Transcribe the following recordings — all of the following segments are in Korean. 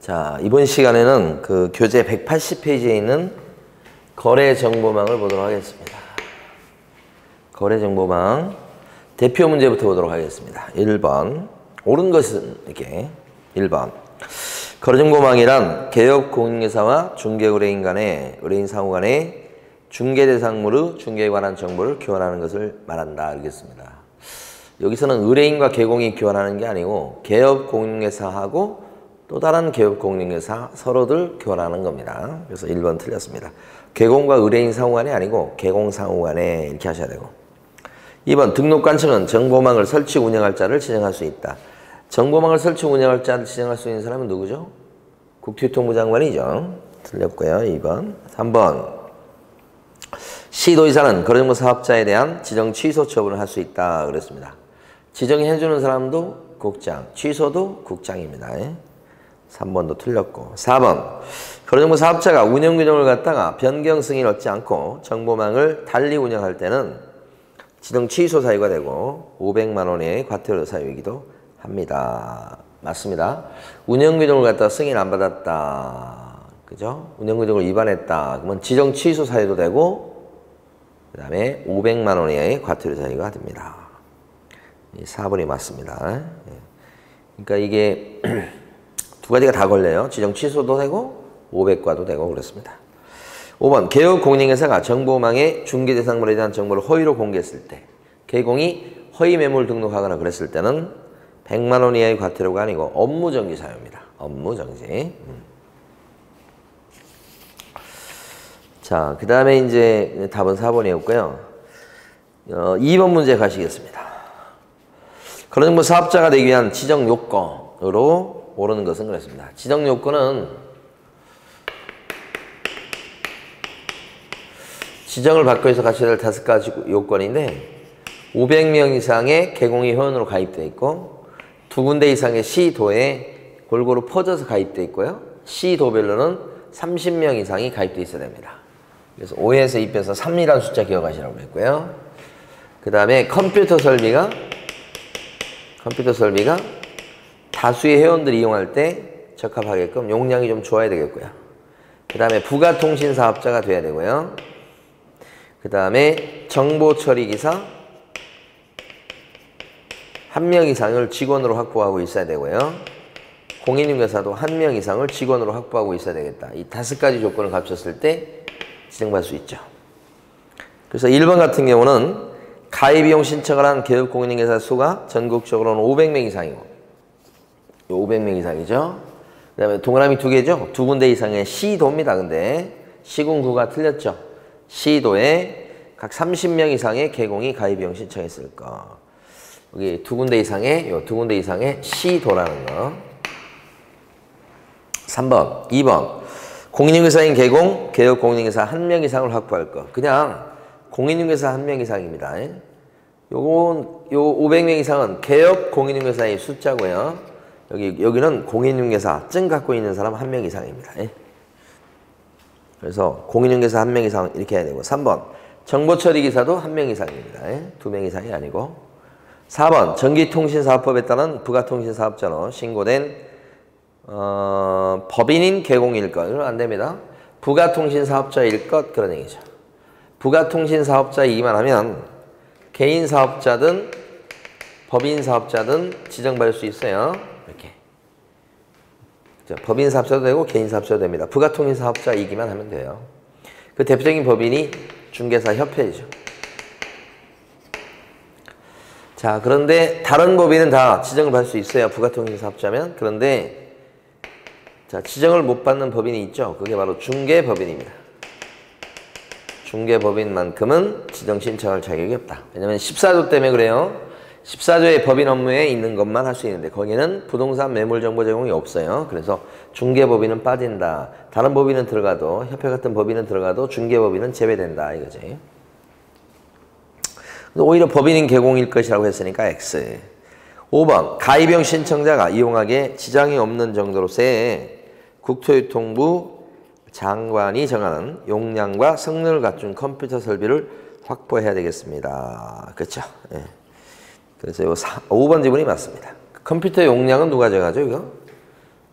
자, 이번 시간에는 그 교재 180페이지에 있는 거래정보망을 보도록 하겠습니다. 거래정보망 대표 문제부터 보도록 하겠습니다. 1번. 옳은 것은 이렇게 1번. 거래정보망이란 개업 공인회사와 중개의뢰인 간의 의뢰인 상호 간의 중개대상물의 중개에 관한 정보를 교환하는 것을 말한다. 알겠습니다. 여기서는 의뢰인과 개공이 교환하는 게 아니고 개업 공인회사하고 또 다른 개업 공인회사 서로들 교환하는 겁니다. 그래서 1번 틀렸습니다. 개공과 의뢰인 상호 간이 아니고 개공 상호 간에 이렇게 하셔야 되고. 2번 등록관청은 정보망을 설치 운영할 자를 지정할 수 있다. 정보망을 설치 운영할 자를 지정할 수 있는 사람은 누구죠? 국토교통부 장관이죠. 틀렸고요. 2번. 3번. 시도의사는 거래정보 사업자에 대한 지정 취소 처분을 할 수 있다. 그랬습니다. 지정해주는 사람도 국장, 취소도 국장입니다. 3번도 틀렸고. 4번. 거래정보 사업자가 운영규정을 갖다가 변경 승인을 얻지 않고 정보망을 달리 운영할 때는 지정 취소 사유가 되고 500만 원의 과태료 사유이기도 합니다. 맞습니다. 운영규정을 갖다가 승인 안 받았다. 그죠? 운영규정을 위반했다. 그러면 지정 취소 사유도 되고 그 다음에 500만 원의 과태료 사유가 됩니다. 4번이 맞습니다. 그러니까 이게 두 가지가 다 걸려요. 지정 취소도 되고 500과도 되고 그렇습니다. 5번. 개업 공인회사가 정보망의 중개대상물에 대한 정보를 허위로 공개했을 때 개공이 허위 매물 등록하거나 그랬을 때는 100만 원 이하의 과태료가 아니고 업무정지 사유입니다. 업무정지. 자, 그 다음에 이제 답은 4번이었고요. 2번 문제 가시겠습니다. 거래정보 사업자가 되기 위한 지정 요건으로 오르는 것은 그렇습니다. 지정 요건은 지정을 받기 위해서 갖춰야 될 5가지 요건인데 500명 이상의 개공이 회원으로 가입되어 있고 2군데 이상의 시도에 골고루 퍼져서 가입되어 있고요. 시도별로는 30명 이상이 가입되어 있어야 됩니다. 그래서 5에서 2빼서 3이라는 숫자 기억하시라고 했고요. 그 다음에 컴퓨터 설비가 다수의 회원들이 이용할 때 적합하게끔 용량이 좀 좋아야 되겠고요. 그 다음에 부가통신 사업자가 돼야 되고요. 그 다음에 정보처리기사 1명 이상을 직원으로 확보하고 있어야 되고요. 공인중개사도 1명 이상을 직원으로 확보하고 있어야 되겠다. 이 5가지 조건을 갖췄을 때 지정받을 수 있죠. 그래서 1번 같은 경우는 가입이용 신청을 한 개업 공인중개사 수가 전국적으로는 500명 이상이고 500명 이상이죠. 그 다음에 동그라미 2개죠. 2군데 이상의 시도입니다. 근데 시군구가 틀렸죠. 시도에 각 30명 이상의 개공이 가입이용 신청했을 거. 여기 2군데 이상의 시도라는 거. 3번, 2번. 공인중개사인 개공, 개업 공인중개사 1명 이상을 확보할 거. 그냥 공인중개사 1명 이상입니다. 요 500명 이상은 개업 공인중개사의 숫자고요. 여기는 공인중개사증 갖고 있는 사람 1명 이상입니다. 그래서 공인중개사 1명 이상 이렇게 해야 되고 3번 정보처리기사도 1명 이상입니다. 2명 이상이 아니고 4번 전기통신사업법에 따른 부가통신사업자로 신고된 법인인 개공일 것. 이건 안 됩니다. 부가통신사업자일 것 그런 얘기죠. 부가통신사업자이기만 하면 개인사업자든 법인사업자든 지정받을 수 있어요. 이렇게. 법인사업자도 되고 개인사업자도 됩니다. 부가통신사업자이기만 하면 돼요. 그 대표적인 법인이 중개사협회이죠. 자, 그런데 다른 법인은 다 지정을 받을 수 있어요. 부가통신사업자면. 그런데 자, 지정을 못 받는 법인이 있죠. 그게 바로 중개법인입니다. 중개법인만큼은 지정 신청할 자격이 없다. 왜냐면 14조 때문에 그래요. 14조의 법인 업무에 있는 것만 할 수 있는데 거기는 부동산 매물 정보 제공이 없어요. 그래서 중개법인은 빠진다. 다른 법인은 들어가도 협회 같은 법인은 들어가도 중개법인은 제외된다 이거지. 오히려 법인인 개공일 것이라고 했으니까 X. 5번 가입형 신청자가 이용하기에 지장이 없는 정도로서의 국토교통부 장관이 정하는 용량과 성능을 갖춘 컴퓨터 설비를 확보해야 되겠습니다. 그렇죠? 예. 그래서 요 5번 지문이 맞습니다. 컴퓨터 용량은 누가 정하죠, 이거?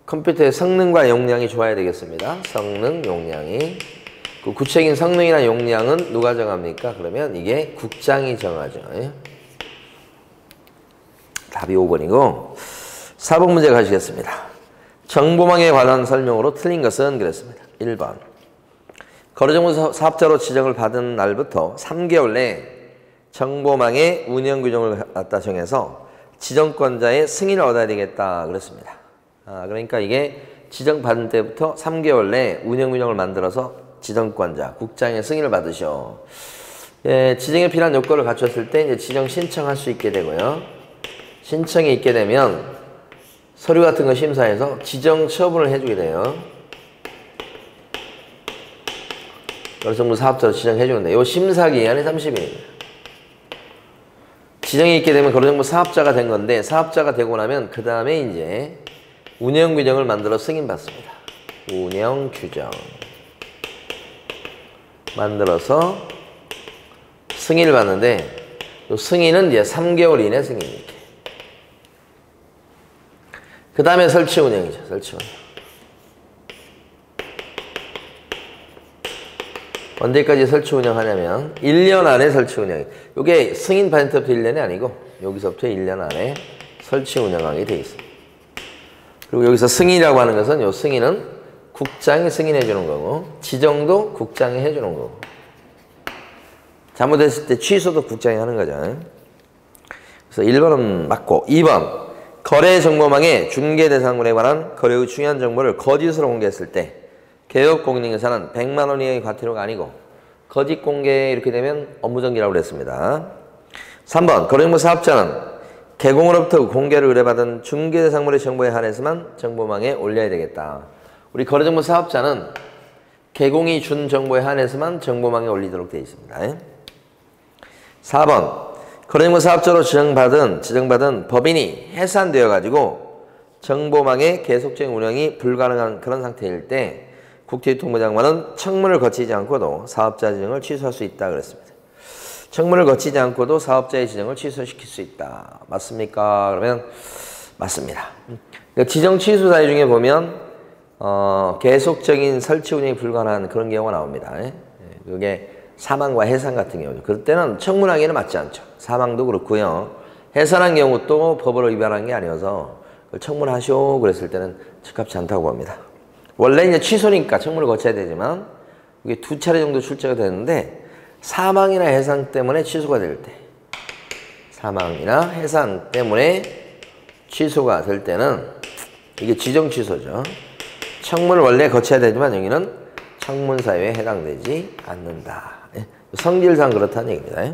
컴퓨터의 성능과 용량이 좋아야 되겠습니다. 성능, 용량이. 그 구체적인 성능이나 용량은 누가 정합니까? 그러면 이게 국장이 정하죠. 예? 답이 5번이고 4번 문제 가시겠습니다. 정보망에 관한 설명으로 틀린 것은 그랬습니다. 1번. 거래정보 사업자로 지정을 받은 날부터 3개월 내에 정보망의 운영 규정을 갖다 정해서 지정권자의 승인을 얻어야 되겠다 그랬습니다. 그러니까 이게 지정받은 때부터 3개월 내에 운영 규정을 만들어서 지정권자, 국장의 승인을 받으셔. 예, 지정에 필요한 요건을 갖췄을 때 이제 지정 신청할 수 있게 되고요. 신청이 있게 되면 서류 같은 거 심사해서 지정 처분을 해주게 돼요. 거래정보 사업자로 지정해주는데 요 심사 기간이 30일입니다. 지정이 있게 되면 거래정보 사업자가 된 건데 사업자가 되고 나면 그 다음에 이제 운영 규정을 만들어 승인받습니다. 운영 규정 만들어서 승인을 받는데 요 승인은 이제 3개월 이내 승인 이렇게. 그 다음에 설치 운영이죠. 설치 운영. 언제까지 설치 운영하냐면 1년 안에 설치 운영. 이게 승인 받은 때부터 1년이 아니고 여기서부터 1년 안에 설치 운영하게 돼 있습니다. 그리고 여기서 승인이라고 하는 것은 요 승인은 국장이 승인해 주는 거고 지정도 국장이 해 주는 거고 잘못했을 때 취소도 국장이 하는 거죠. 그래서 1번은 맞고 2번 거래 정보망의 중개 대상물에 관한 거래의 중요한 정보를 거짓으로 공개했을 때 개업 공인인계사는 100만 원 이하의 과태료가 아니고 거짓 공개 이렇게 되면 업무정지라고 그랬습니다. 3번 거래정보 사업자는 개공으로부터 공개를 의뢰받은 중개 대상물의 정보에 한해서만 정보망에 올려야 되겠다. 우리 거래정보 사업자는 개공이 준 정보에 한해서만 정보망에 올리도록 되어 있습니다. 4번 거래정보 사업자로 지정받은 법인이 해산되어 가지고 정보망의 계속적인 운영이 불가능한 그런 상태일 때 국토교통부장관은 청문을 거치지 않고도 사업자 지정을 취소할 수 있다 그랬습니다. 청문을 거치지 않고도 사업자의 지정을 취소시킬 수 있다. 맞습니까? 그러면 맞습니다. 그러니까 지정 취소 사유 중에 보면 계속적인 설치 운영이 불가능한 그런 경우가 나옵니다. 그게 사망과 해산 같은 경우죠. 그럴 때는 청문하기에는 맞지 않죠. 사망도 그렇고요. 해산한 경우 또 법을 위반한 게 아니어서 청문하시오 그랬을 때는 적합치 않다고 봅니다. 원래 이제 취소니까 청문을 거쳐야 되지만 이게 2차례 정도 출제가 되는데 사망이나 해산 때문에 취소가 될 때 사망이나 해산 때문에 취소가 될 때는 이게 지정 취소죠. 청문을 원래 거쳐야 되지만 여기는 청문 사유에 해당되지 않는다. 성질상 그렇다는 얘기입니다.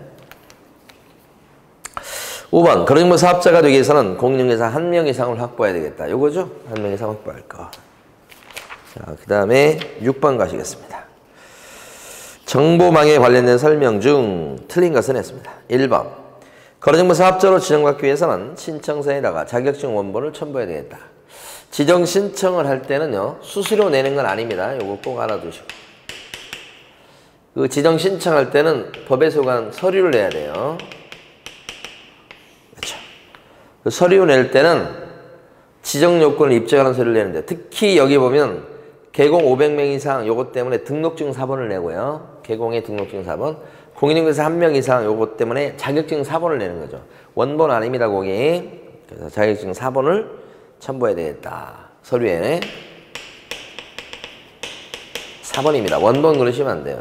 5번 거래정보 사업자가 되기 위해서는 공인중개사 1명 이상을 확보해야 되겠다. 요거죠? 1명 이상 확보할 거. 자, 그 다음에 6번 가시겠습니다. 정보망에 관련된 설명 중 틀린 것은 했습니다. 1번 거래정보 사업자로 지정받기 위해서는 신청서에다가 자격증 원본을 첨부해야 되겠다. 지정 신청을 할 때는요 수수료 내는 건 아닙니다. 요거 꼭 알아두시고 그 지정 신청할 때는 법에 속한 서류를 내야 돼요. 그렇죠. 그 서류 낼 때는 지정 요건을 입증하는 서류를 내는데 특히 여기 보면 개공 500명 이상 요것 때문에 등록증 사본을 내고요. 개공의 등록증 사본. 공인중개사 1명 이상 요것 때문에 자격증 사본을 내는 거죠. 원본 아닙니다, 거기. 그래서 자격증 사본을 첨부해야 되겠다. 서류에. 사본입니다. 원본 그러시면 안 돼요.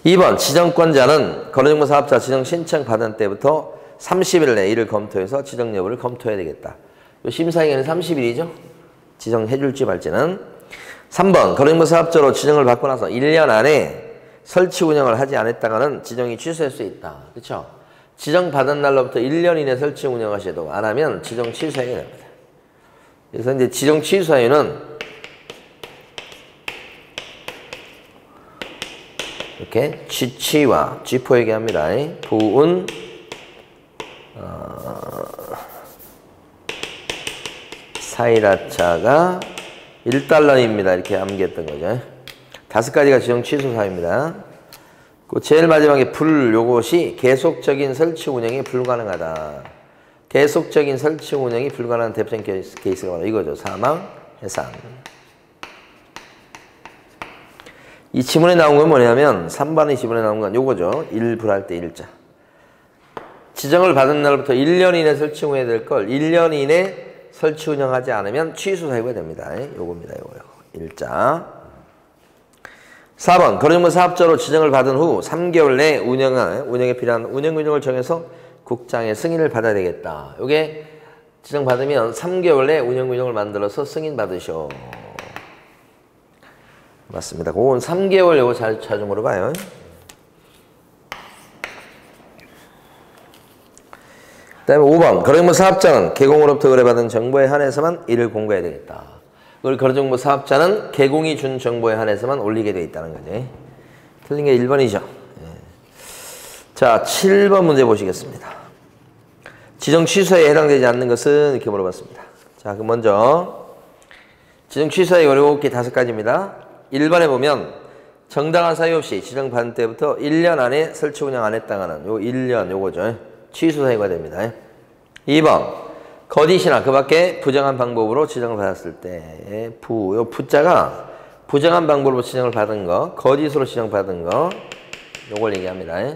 2번 지정권자는 거래정보 사업자 지정 신청 받은 때부터 30일 내에 이를 검토해서 지정 여부를 검토해야 되겠다. 요 심사기간은 30일이죠. 지정해 줄지 말지는. 3번 거래정보 사업자로 지정을 받고 나서 1년 안에 설치 운영을 하지 않았다가는 지정이 취소할 수 있다. 그렇죠? 지정 받은 날로부터 1년 이내 설치 운영하셔도 안 하면 지정 취소해야 됩니다. 그래서 이제 지정 취소 사유는 이렇게 G7와 G4 얘기합니다. 부운 사이라차가 1달러입니다. 이렇게 암기했던 거죠. 5가지가 지정 취소 사유입니다. 그 제일 마지막에 요것이 계속적인 설치 운영이 불가능하다. 계속적인 설치 운영이 불가능한 대표적인 케이스가 바로 이거죠. 사망, 해산. 이 지문에 나온 건 뭐냐면 3번의 지문에 나온 건 요거죠. 일불할 때 일자. 지정을 받은 날부터 1년 이내 설치 운영해야 될 걸 1년 이내 설치 운영하지 않으면 취소 사유가 됩니다. 요겁니다. 요거. 일자. 4번 거래정보 사업자로 지정을 받은 후 3개월 내에 운영에 필요한 운영규정을 정해서 국장의 승인을 받아야 되겠다. 요게 지정받으면 3개월 내에 운영규정을 만들어서 승인 받으셔. 맞습니다. 그건 3개월 요거 자주 물어봐요. 그 다음에 5번 거래정보 사업자는 개공으로부터 의뢰받은 정보에 한해서만 이를 공개해야 되겠다. 그걸 거래정보 사업자는 개공이 준 정보에 한해서만 올리게 되어 있다는 거지. 틀린 게 1번이죠. 자, 7번 문제 보시겠습니다. 지정 취소에 해당되지 않는 것은 이렇게 물어봤습니다. 자, 그럼 먼저 지정 취소의 어려웠기 5가지입니다. 1번에 보면 정당한 사유 없이 지정 받은 때부터 1년 안에 설치 운영 안 했다는 요 1년 요거죠. 취소 사유가 됩니다. 2번 거짓이나 그 밖에 부정한 방법으로 지정을 받았을 때 요 부자가 부정한 방법으로 지정을 받은 거, 거짓으로 지정받은 거 요걸 얘기합니다.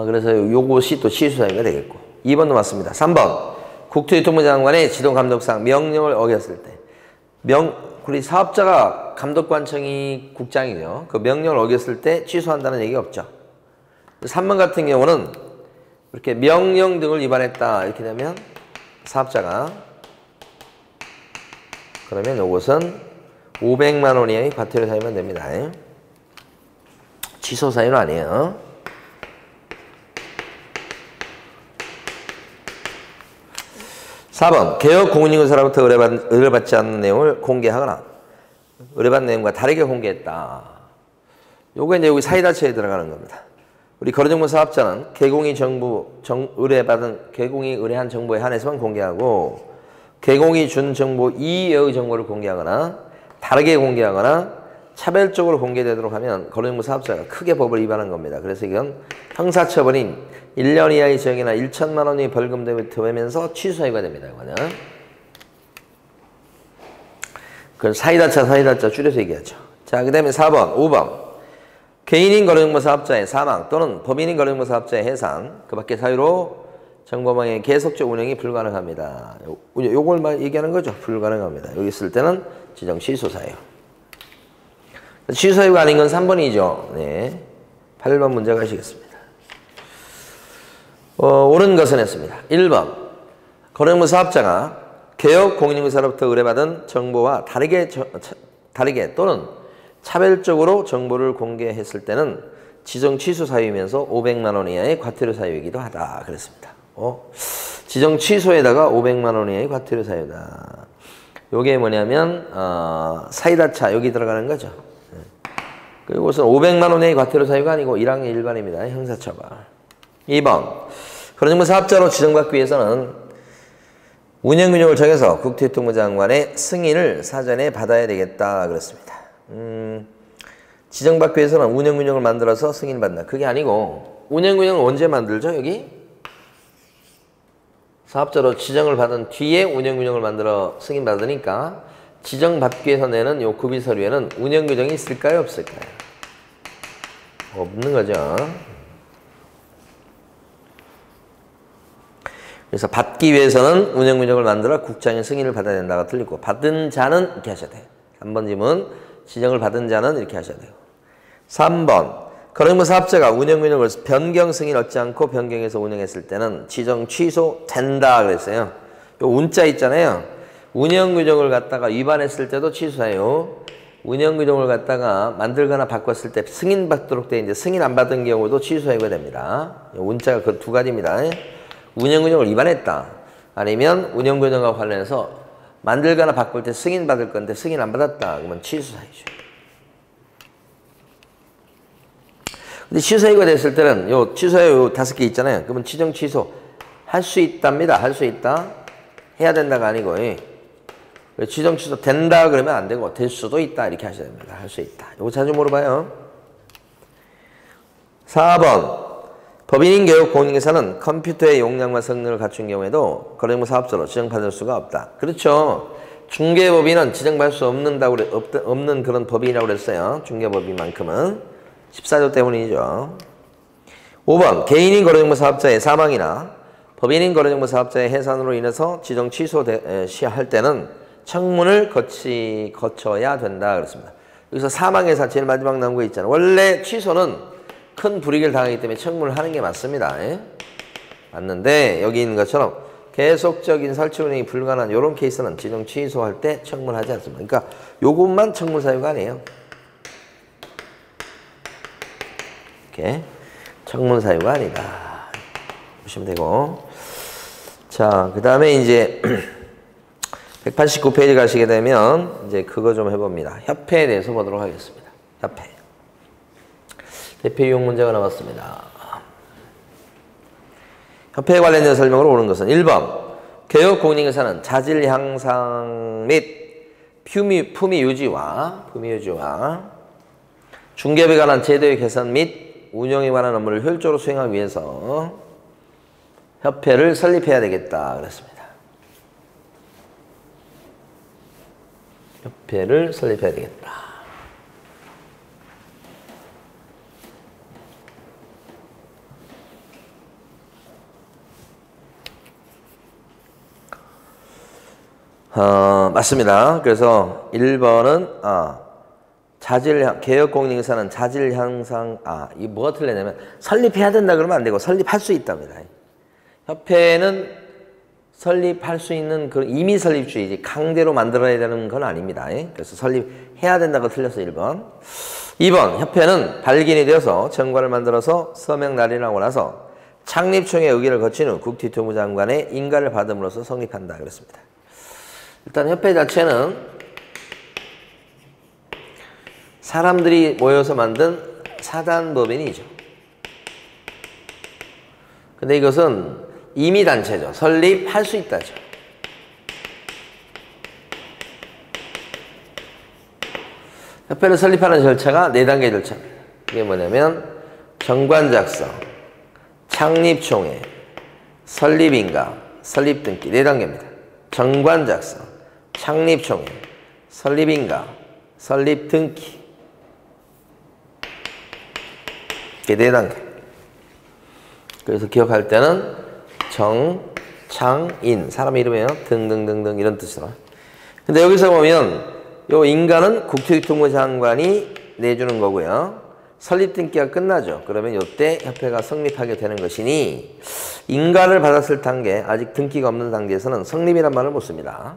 그래서 요것이 또 취소 사유가 되겠고 2번도 맞습니다. 3번 국토교통부 장관의 지도감독상 명령을 어겼을 때 우리 사업자가 감독관청이 국장이죠. 그 명령을 어겼을 때 취소한다는 얘기가 없죠. 3번 같은 경우는 이렇게 명령 등을 위반했다 이렇게 되면 사업자가 그러면 이것은 500만 원 이하의 과태료 사유만 됩니다. 취소 사유는 아니에요. 4번 개업 공인인증서로부터 의뢰받지 않는 내용을 공개하거나 의뢰받은 내용과 다르게 공개했다. 요거 이제 여기 사이다처에 들어가는 겁니다. 우리 거래정보 사업자는 개공이 의뢰한 정보에 한해서만 공개하고 개공이 준 정보 이외의 정보를 공개하거나 다르게 공개하거나 차별적으로 공개되도록 하면 거래정보 사업자가 크게 법을 위반한 겁니다. 그래서 이건 형사처벌인 1년 이하의 징역이나 1천만 원의 벌금 등을 더하면서 취소 사유가 됩니다. 이거는. 그건 사이다차 줄여서 얘기하죠. 자, 그 다음에 4번, 5번. 개인인 거래정보 사업자의 사망 또는 법인인 거래정보 사업자의 해상, 그 밖의 사유로 정보망의 계속적 운영이 불가능합니다. 요걸 얘기하는 거죠. 불가능합니다. 여기 있을 때는 지정 취소 사유. 취소 사유가 아닌 건 3번이죠. 네. 8번 문제 가시겠습니다. 옳은 것은 했습니다. 1번 거래정보 사업자가 개업 공인인증서로부터 의뢰받은 정보와 다르게 또는 차별적으로 정보를 공개했을 때는 지정 취소 사유이면서 500만 원 이하의 과태료 사유이기도 하다. 그랬습니다. 지정 취소에다가 500만 원 이하의 과태료 사유다. 요게 뭐냐면 사이다차 여기 들어가는 거죠. 그리고 우선 500만 원 이하의 과태료 사유가 아니고 1항의 일반입니다. 형사처벌. 2번 거래정보 사업자로 지정받기 위해서는 운영균형을 정해서 국토교통부 장관의 승인을 사전에 받아야 되겠다. 그렇습니다. 지정받기 위해서는 운영균형을 만들어서 승인을 받는다. 그게 아니고 운영균형을 언제 만들죠? 여기? 사업자로 지정을 받은 뒤에 운영균형을 만들어 승인받으니까 지정받기 위해서 내는 요 구비서류에는 운영규정이 있을까요? 없을까요? 없는 거죠. 그래서 받기 위해서는 운영규정을 만들어 국장의 승인을 받아야 된다가 틀리고 받은 자는 이렇게 하셔야 돼요. 3번 질문 지정을 받은 자는 이렇게 하셔야 돼요. 3번 거래정보 사업자가 운영규정을 변경 승인 얻지 않고 변경해서 운영했을 때는 지정 취소된다 그랬어요. 요 운자 있잖아요. 운영규정을 갖다가 위반했을 때도 취소해요. 운영규정을 갖다가 만들거나 바꿨을 때 승인받도록 돼 있는데 승인 안 받은 경우도 취소해야 됩니다. 운자가 그 두 가지입니다. 운영규정을 위반했다. 아니면 운영규정과 관련해서 만들거나 바꿀 때 승인 받을 건데 승인 안 받았다. 그러면 취소사유죠. 근데 취소사유가 됐을 때는 요 취소사유 5개 있잖아요. 그러면 지정 취소 할 수 있답니다. 할 수 있다. 해야 된다가 아니고 지정 취소 된다 그러면 안 되고 될 수도 있다 이렇게 하셔야 됩니다. 할 수 있다. 이거 자주 물어봐요. 4번 법인인 개업 공인회사는 컴퓨터의 용량과 성능을 갖춘 경우에도 거래정보 사업자로 지정받을 수가 없다. 그렇죠. 중개법인은 지정받을 수 없는 그런 법인이라고 그랬어요. 중개법인만큼은. 14조 때문이죠. 5번 개인인 거래정보 사업자의 사망이나 법인인 거래정보 사업자의 해산으로 인해서 지정 취소할 때는 청문을 거쳐야 된다 그랬습니다. 여기서 사망회사 제일 마지막 나온 거 있잖아요. 원래 취소는 큰 불이익을 당하기 때문에 청문을 하는 게 맞습니다. 예? 맞는데 여기 있는 것처럼 계속적인 설치 운행이 불가능한 이런 케이스는 지정 취소할 때 청문하지 않습니다. 그러니까 요것만 청문 사유가 아니에요. 이렇게 청문 사유가 아니다. 보시면 되고. 자, 그 다음에 이제 189페이지 가시게 되면 이제 그거 좀 해봅니다. 협회에 대해서 보도록 하겠습니다. 협회. 대표 유형 문제가 나왔습니다. 협회에 관련된 설명으로 오는 것은 1번 개업 공인회사는 자질 향상 및 품위 유지와 중개업에 관한 제도의 개선 및 운영에 관한 업무를 효율적으로 수행하기 위해서 협회를 설립해야 되겠다 그랬습니다. 협회를 설립해야 되겠다. 맞습니다. 그래서 1번은 개업공인회사는 자질 향상 이 뭐가 틀리냐면 설립해야 된다 그러면 안 되고 설립할 수 있답니다. 협회는 설립할 수 있는 그 이미 설립주의지 강제로 만들어야 되는 건 아닙니다. 그래서 설립해야 된다고 틀렸어 1번. 2번 협회는 발기인이 되어서 정관을 만들어서 서명 날인하고 나서 창립총회 의결을 거친 후 국토교통부 장관의 인가를 받음으로써 성립한다 그랬습니다. 일단 협회 자체는 사람들이 모여서 만든 사단법인이죠. 근데 이것은 임의단체죠. 설립할 수 있다죠. 협회를 설립하는 절차가 4단계 절차입니다. 이게 뭐냐면 정관 작성, 창립총회, 설립인가, 설립등기 4단계입니다. 정관 작성, 창립총회, 설립인가, 설립등기 이게 4단계. 그래서 기억할 때는 정, 창, 인 사람 이름이에요. 등등등등 이런 뜻으로. 근데 여기서 보면 요 인가는 국토교통부 장관이 내주는 거고요. 설립등기가 끝나죠. 그러면 요때 협회가 성립하게 되는 것이니 인가를 받았을 단계, 아직 등기가 없는 단계에서는 성립이란 말을 못 씁니다.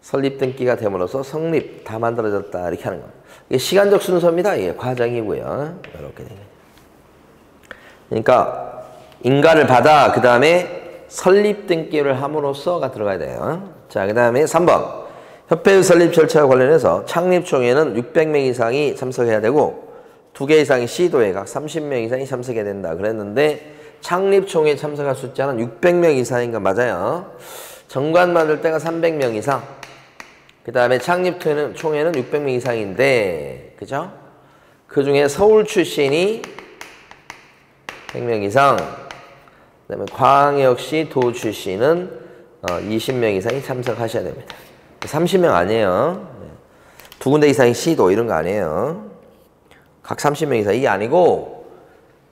설립등기가 됨으로써 성립, 다 만들어졌다 이렇게 하는 겁니다. 이게 시간적 순서입니다. 이게 과정이고요. 이렇게 되는 거죠. 그러니까 인가를 받아 그 다음에 설립등기를 함으로써가 들어가야 돼요. 자, 그 다음에 3번 협회의 설립 절차와 관련해서 창립총회는 600명 이상이 참석해야 되고 2개 이상의 시도에 각 30명 이상이 참석해야 된다 그랬는데 창립총회에 참석할 숫자는 600명 이상인 건 맞아요. 정관 만들 때가 300명 이상, 그 다음에 창립총회는 600명 이상인데, 그죠? 그 중에 서울 출신이 100명 이상, 그 다음에 광역시 도 출신은 20명 이상이 참석하셔야 됩니다. 30명 아니에요. 2군데 이상의 시도 이런 거 아니에요. 각 30명 이상 이게 아니고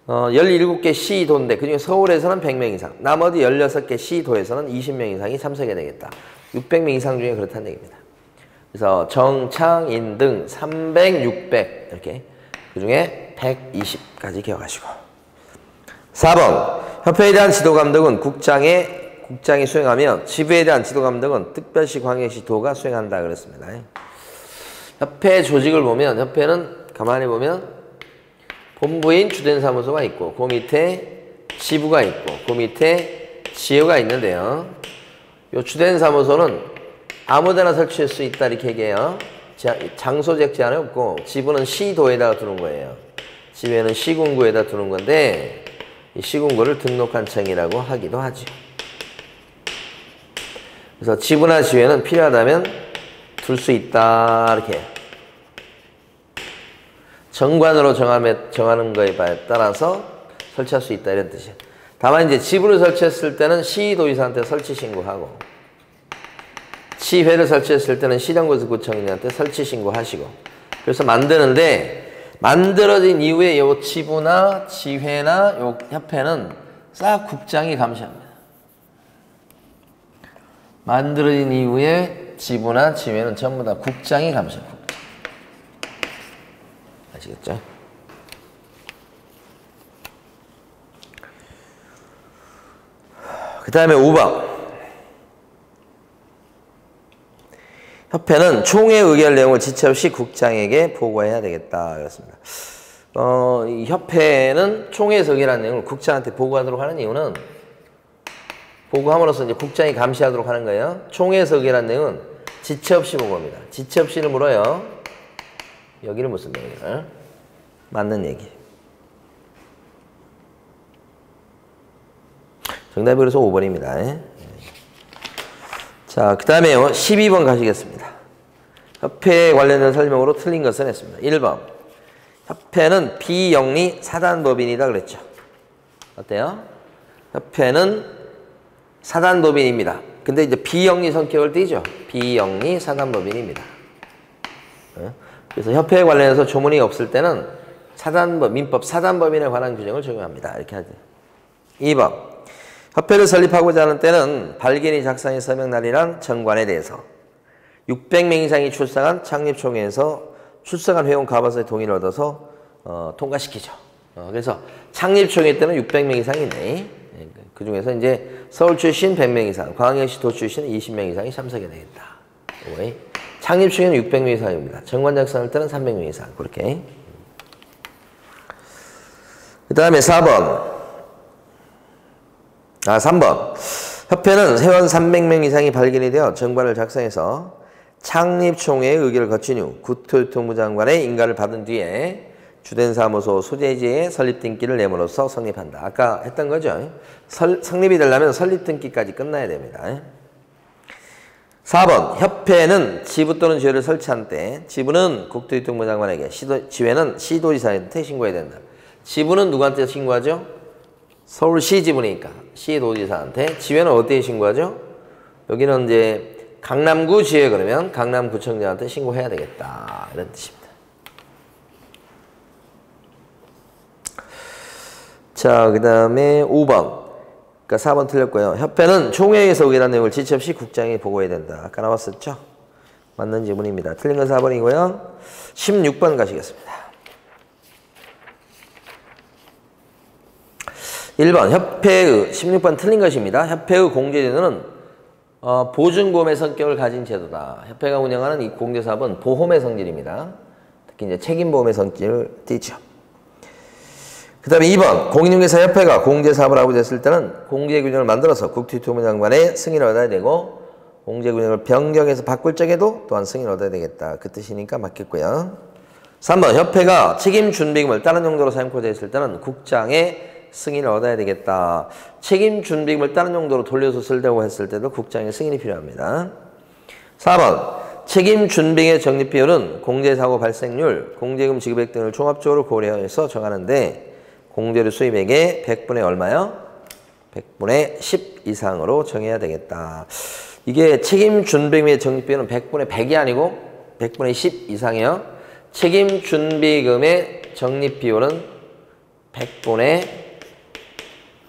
17개 시도인데 그중에 서울에서는 100명 이상, 나머지 16개 시도에서는 20명 이상이 참석해야 되겠다. 600명 이상 중에 그렇다는 얘기입니다. 그래서 정, 창, 인 등 300, 600 이렇게 그 중에 120까지 기억하시고. 4번 협회에 대한 지도감독은 국장이 수행하며 지부에 대한 지도감독은 특별시 광역시 도가 수행한다 그랬습니다. 협회 조직을 보면 협회는 가만히 보면 본부인 주된사무소가 있고 그 밑에 지부가 있고 그 밑에 지회가 있는데요. 이 주된사무소는 아무데나 설치할 수 있다 이렇게 얘기해요. 장소적 제한이 없고 지부는 시도에다가 두는 거예요. 지회는 시군구에다 두는 건데 이 시군구를 등록한청이라고 하기도 하죠. 그래서 지부나 지회는 필요하다면 둘 수 있다 이렇게 정관으로 정하는 거에 따라서 설치할 수 있다 이런 뜻이에요. 다만 이제 지부를 설치했을 때는 시도지사한테 설치 신고하고 시회를 설치했을 때는 시정구청장한테 설치 신고하시고 그래서 만드는데 만들어진 이후에 요 지부나 지회나 요 협회는 싹 국장이 감시합니다. 만들어진 이후에 지부나 지회는 전부 다 국장이 감시합니다. 아시겠죠? 그 다음에 5번. 협회는 총회 의결 내용을 지체 없이 국장에게 보고해야 되겠다. 그렇습니다. 이 협회는 총회에서 의결한 내용을 국장한테 보고하도록 하는 이유는 보고함으로써 이제 국장이 감시하도록 하는 거예요. 총회에서 의결한 내용은 지체 없이 보고합니다. 지체 없이를 물어요. 여기를 묻습니다. 여기를. 맞는 얘기. 정답이 그래서 5번입니다. 자, 그 다음에요. 12번 가시겠습니다. 협회에 관련된 설명으로 틀린 것은 했습니다. 1번. 협회는 비영리 사단법인이다 그랬죠. 어때요? 협회는 사단법인입니다. 근데 이제 비영리 성격을 띠죠. 비영리 사단법인입니다. 그래서 협회에 관련해서 조문이 없을 때는 민법 사단법인에 관한 규정을 적용합니다. 이렇게 하죠. 2번. 협회를 설립하고자 하는 때는 발기인이 작성의 서명날이란 정관에 대해서 600명 이상이 출석한 창립총회에서 출석한 회원 과반수의 동의를 얻어서 통과시키죠. 그래서 창립총회 때는 600명 이상이 있네. 그 중에서 이제 서울 출신 100명 이상, 광역시 도 출신 20명 이상이 참석해야 되겠다. 창립총회는 600명 이상입니다. 정관 작성할 때는 300명 이상. 그렇게. 그 다음에 4번. 3번. 협회는 회원 300명 이상이 발견이 되어 정관을 작성해서 창립총회의 의결을 거친 후 국토교통부 장관의 인가를 받은 뒤에 주된 사무소 소재지에 설립 등기를 내므로써 성립한다. 아까 했던 거죠. 성립이 되려면 설립 등기까지 끝나야 됩니다. 4번. 협회는 지부 또는 지회를 설치한 때 지부는 국토교통부 장관에게 지회는 시도지사한테 신고해야 된다. 지부는 누구한테 신고하죠? 서울시 지부니까 시도지사한테. 지회는 어디에 신고하죠? 여기는 이제 강남구 지회 그러면 강남구청장한테 신고해야 되겠다. 이런 뜻입니다. 자, 그 다음에 5번. 그러니까 4번 틀렸고요. 협회는 총회에서 의결한 내용을 지체 없이 국장에 보고해야 된다. 아까 나왔었죠? 맞는 지문입니다. 틀린 건 4번이고요. 16번 가시겠습니다. 1번. 협회의 16번 틀린 것입니다. 협회의 공제제도는 보증보험의 성격을 가진 제도다. 협회가 운영하는 이 공제사업은 보험의 성질입니다. 특히 이제 책임보험의 성질을 띠죠. 그 다음에 2번. 공인중개사협회가 공제사업을 하고 됐을 때는 공제규정을 만들어서 국토교통부 장관의 승인을 얻어야 되고 공제규정을 변경해서 바꿀 적에도 또한 승인을 얻어야 되겠다. 그 뜻이니까 맞겠고요. 3번. 협회가 책임준비금을 다른 용도로 사용하고자 했을 때는 국장의 승인을 얻어야 되겠다. 책임 준비금을 다른 용도로 돌려서 쓰려고 했을 때도 국장의 승인이 필요합니다. 4번. 책임 준비금의 적립 비율은 공제사고 발생률, 공제금 지급액 등을 종합적으로 고려해서 정하는데 공제료 수입액의 100분의 얼마요? 100분의 10 이상으로 정해야 되겠다. 이게 책임 준비금의 적립 비율은 100분의 100이 아니고 100분의 10 이상이에요. 책임 준비금의 적립 비율은 100분의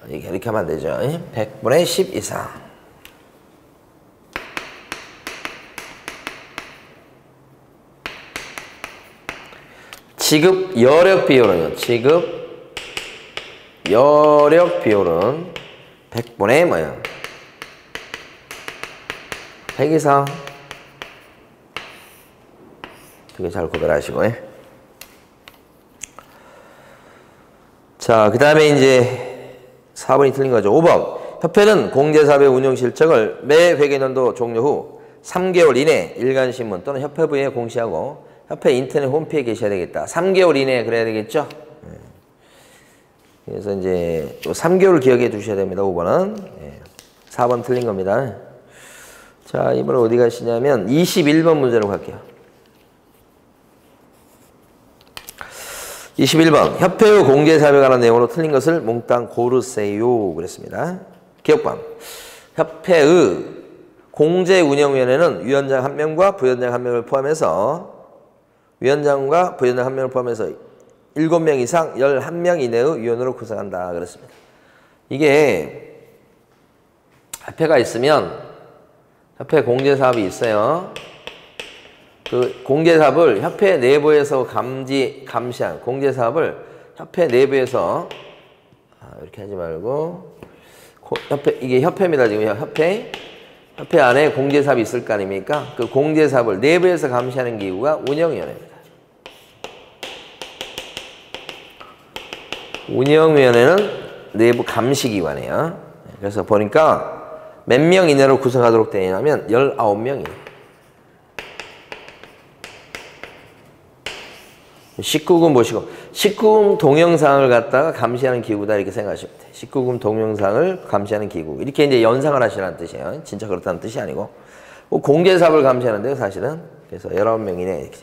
이렇게 하면 안 되죠. 100분의 10 이상. 지급 여력 비율은요. 지급 여력 비율은 100분의 뭐예요? 100 이상. 되게 잘 구별하시고. 자, 그 다음에 이제 4번이 틀린 거죠. 5번. 협회는 공제사업의 운영 실적을 매 회계년도 종료 후 3개월 이내 일간신문 또는 협회부에 공시하고 협회 인터넷 홈페이지에 게셔야 되겠다. 3개월 이내에 그래야 되겠죠? 그래서 이제 3개월 기억해 두셔야 됩니다. 5번은. 4번 틀린 겁니다. 자, 이번에 어디 가시냐면 21번 문제로 갈게요. 21번 협회의 공제사업에 관한 내용으로 틀린 것을 몽땅 고르세요 그랬습니다. 기억방 협회의 공제운영위원회는 위원장 1명과 부위원장 1명을 포함해서 위원장과 부위원장 1명을 포함해서 7명 이상 11명 이내의 위원으로 구성한다 그랬습니다. 이게 협회가 있으면 협회 공제사업이 있어요. 그 공제사업을 협회 내부에서 감시한 공제사업을 협회 내부에서 이렇게 하지 말고 협회 이게 협회입니다. 지금 협회 안에 공제사업이 있을 거 아닙니까? 그 공제사업을 내부에서 감시하는 기구가 운영위원회입니다. 운영위원회는 내부 감시기관이에요. 그래서 보니까 몇 명 이내로 구성하도록 되어 있냐면 19명이에요. 19금 보시고 19금 동영상을 갖다가 감시하는 기구다 이렇게 생각하시면 돼요. 19금 동영상을 감시하는 기구 이렇게 이제 연상을 하시라는 뜻이에요. 진짜 그렇다는 뜻이 아니고 공제사업을 감시하는데요 사실은. 그래서 19명이네 이렇게.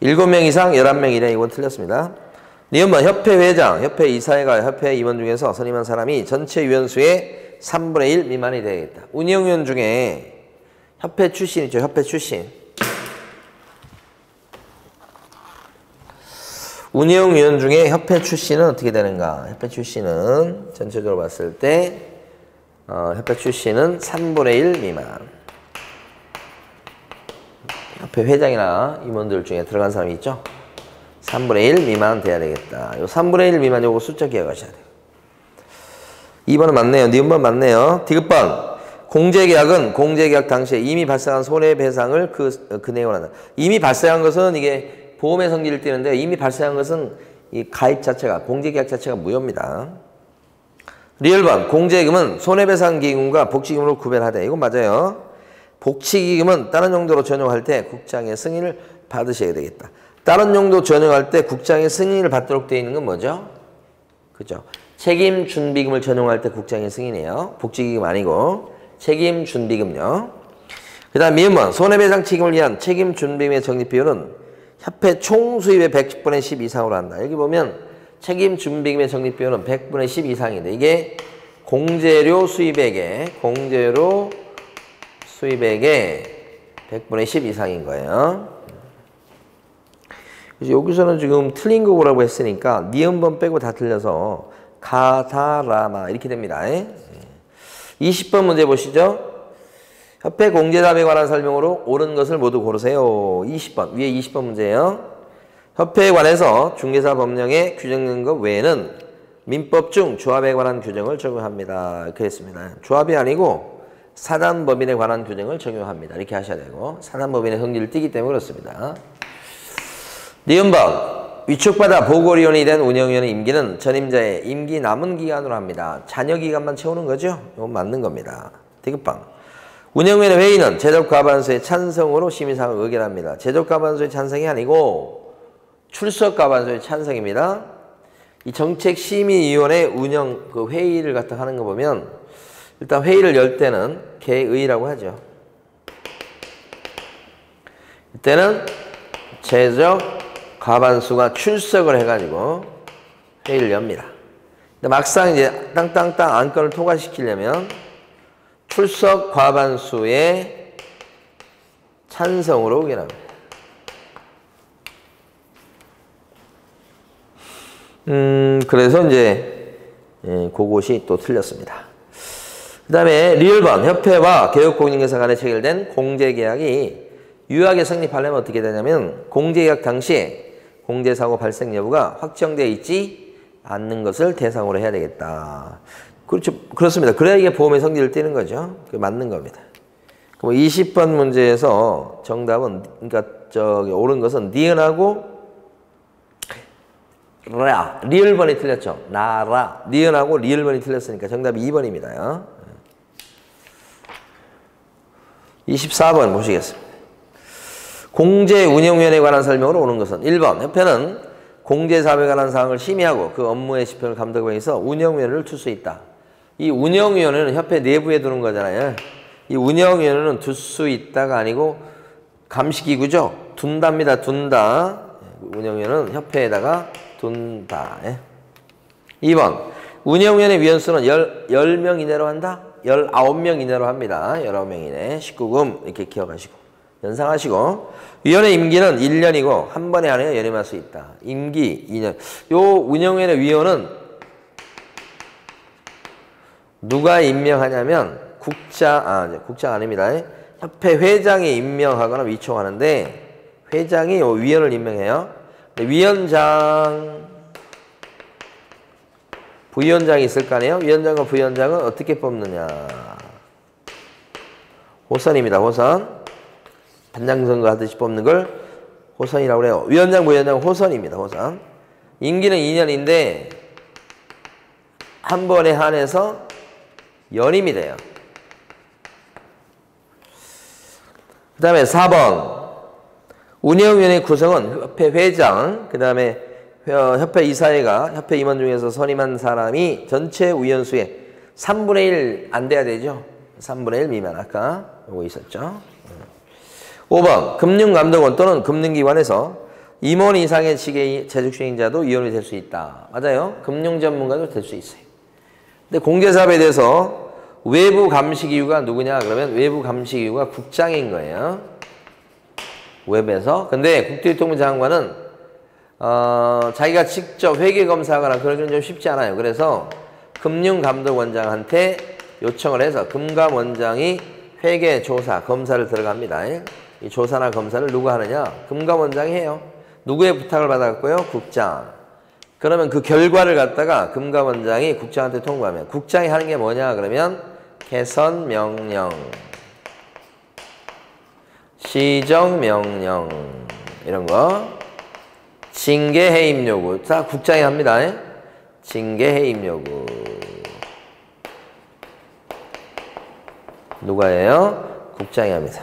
7명 이상 11명이네 이건 틀렸습니다. 니은번 협회 회장, 협회 이사회가 협회 임원 중에서 선임한 사람이 전체 위원수의 3분의 1 미만이 되겠다. 운영위원 중에 협회 출신 있죠. 협회 출신. 운영위원 중에 협회 출신은 어떻게 되는가? 협회 출신은 전체적으로 봤을 때 협회 출신은 3분의 1 미만. 협회 회장이나 임원들 중에 들어간 사람이 있죠? 3분의 1 미만 돼야 되겠다. 요 3분의 1 미만 요거 숫자 기억하셔야 돼요. 2번은 맞네요. 니은번 맞네요. 디귿번. 공제계약은 공제계약 당시에 이미 발생한 손해배상을 그 내용으로 한다. 이미 발생한 것은 이게 보험의 성질을 띠는데 이미 발생한 것은 이 가입 자체가 공제계약 자체가 무효입니다. 리을번. 공제기금은 손해배상기금과 복지기금으로 구별하되 이건 맞아요. 복지기금은 다른 용도로 전용할 때 국장의 승인을 받으셔야 되겠다. 다른 용도 전용할 때 국장의 승인을 받도록 되어 있는 건 뭐죠? 그죠? 책임준비금을 전용할 때 국장의 승인이에요. 복지기금 아니고 책임준비금요. 그 다음 미음은 손해배상 책임을 위한 책임준비금의 적립비율은 협회 총수입의 100분의 10 이상으로 한다. 여기 보면 책임준비금의 적립비율은 100분의 10 이상인데 이게 공제료 수입액의 100분의 10 이상인 거예요. 여기서는 지금 틀린 거 보라고 했으니까 니은번 빼고 다 틀려서 가다라마 이렇게 됩니다. 20번 문제 보시죠. 협회 공제사업에 관한 설명으로 옳은 것을 모두 고르세요. 20번 위에 20번 문제예요. 협회에 관해서 중개사 법령에 규정된 것 외에는 민법 중 조합에 관한 규정을 적용합니다. 이렇게 했습니다. 조합이 아니고 사단법인에 관한 규정을 적용합니다. 이렇게 하셔야 되고 사단법인의 성질을 띠기 때문에 그렇습니다. 니은번. 위촉받아 보궐위원이 된 운영위원의 임기는 전임자의 임기 남은 기간으로 합니다. 잔여 기간만 채우는 거죠? 이건 맞는 겁니다. 디귿방. 운영위원회 회의는 제적과반수의 찬성으로 심의사항을 의결합니다. 제적과반수의 찬성이 아니고 출석과반수의 찬성입니다. 이 정책심의위원회 운영 그 회의를 갖다 하는 거 보면 일단 회의를 열 때는 개의라고 하죠. 이때는 제적 과반수가 출석을 해가지고 회의를 엽니다. 근데 막상 이제 땅땅땅 안건을 통과시키려면 출석 과반수의 찬성으로 의결합니다. 그래서 이제 그것이 또 틀렸습니다. 그 다음에 리을번. 협회와 개업공인회사 간에 체결된 공제계약이 유효하게 성립하려면 어떻게 되냐면 공제계약 당시에 공제사고 발생 여부가 확정되어 있지 않는 것을 대상으로 해야 되겠다. 그렇죠. 그렇습니다. 그래야 이게 보험의 성질을 띠는 거죠. 그게 맞는 겁니다. 그럼 20번 문제에서 정답은 그러니까 옳은 것은 니은하고 라 리을번이 틀렸죠. 나라 니은하고 리을번이 틀렸으니까 정답이 2번입니다. 24번 보시겠습니다. 공제운영위원회에 관한 설명으로 오는 것은 1번. 협회는 공제사업에 관한 사항을 심의하고 그 업무의 집행을 감독하기 위해서 운영위원회를 둘 수 있다. 이 운영위원회는 협회 내부에 두는 거잖아요. 이 운영위원회는 둘 수 있다가 아니고 감시기구죠. 둔답니다. 둔다. 운영위원은 협회에다가 둔다. 2번. 운영위원회 위원수는 10명 이내로 한다? 19명 이내로 합니다. 19명 이내. 19금 이렇게 기억하시고 연상하시고 위원회 임기는 1년이고 한 번에 안에 연임할 수 있다. 임기 2년. 요 운영위원회 위원은 누가 임명하냐면 국장 아닙니다. 협회 회장이 임명하거나 위촉하는데 회장이 요 위원을 임명해요. 위원장, 부위원장이 있을 거 아니에요? 위원장과 부위원장은 어떻게 뽑느냐. 호선입니다. 호선. 반장선거 하듯이 뽑는 걸 호선이라고 그래요. 위원장, 부위원장은 호선입니다. 호선. 임기는 2년인데 한 번에 한해서 연임이 돼요. 그 다음에 4번. 운영위원회 구성은 협회 회장, 그 다음에 협회 이사회가 협회 임원 중에서 선임한 사람이 전체 위원수의 3분의 1 안 돼야 되죠. 3분의 1 미만 아까 요거 있었죠. 5번. 금융감독원 또는 금융기관에서 임원 이상의 직의 재직수행자도 위원이 될 수 있다. 맞아요. 금융전문가도 될 수 있어요. 근데 공개사업에 대해서 외부 감식이유가 누구냐 그러면 외부 감식이유가 국장인 거예요. 웹에서. 근데 국토교통부 장관은 자기가 직접 회계검사하거나 그러기는 좀 쉽지 않아요. 그래서 금융감독원장한테 요청을 해서 금감원장이 회계조사 검사를 들어갑니다. 이 조사나 검사를 누가 하느냐? 금감원장이 해요. 누구의 부탁을 받았고요? 국장. 그러면 그 결과를 갖다가 금감원장이 국장한테 통보하면 국장이 하는 게 뭐냐 그러면 개선명령, 시정명령 이런 거, 징계해임요구 다 국장이 합니다. 징계해임요구 누가 해요? 국장이 합니다.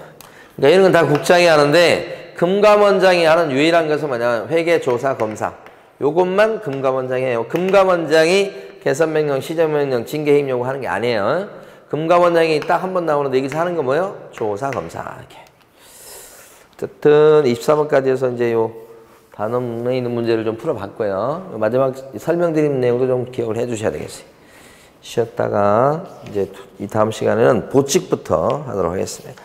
그러니까 이런 건 다 국장이 하는데 금감원장이 하는 유일한 것은 뭐냐? 회계조사 검사. 요것만 금감원장이 해요. 금감원장이 개선명령, 시정명령, 징계해임 요구 하는 게 아니에요. 금감원장이 딱 한 번 나오는데 여기서 하는 건 뭐예요? 조사, 검사. 이렇게. 어쨌든 24번까지 해서 이제 요 단원에 있는 문제를 좀 풀어봤고요. 마지막 설명드린 내용도 좀 기억을 해 주셔야 되겠어요. 쉬었다가 이제 이 다음 시간에는 보칙부터 하도록 하겠습니다.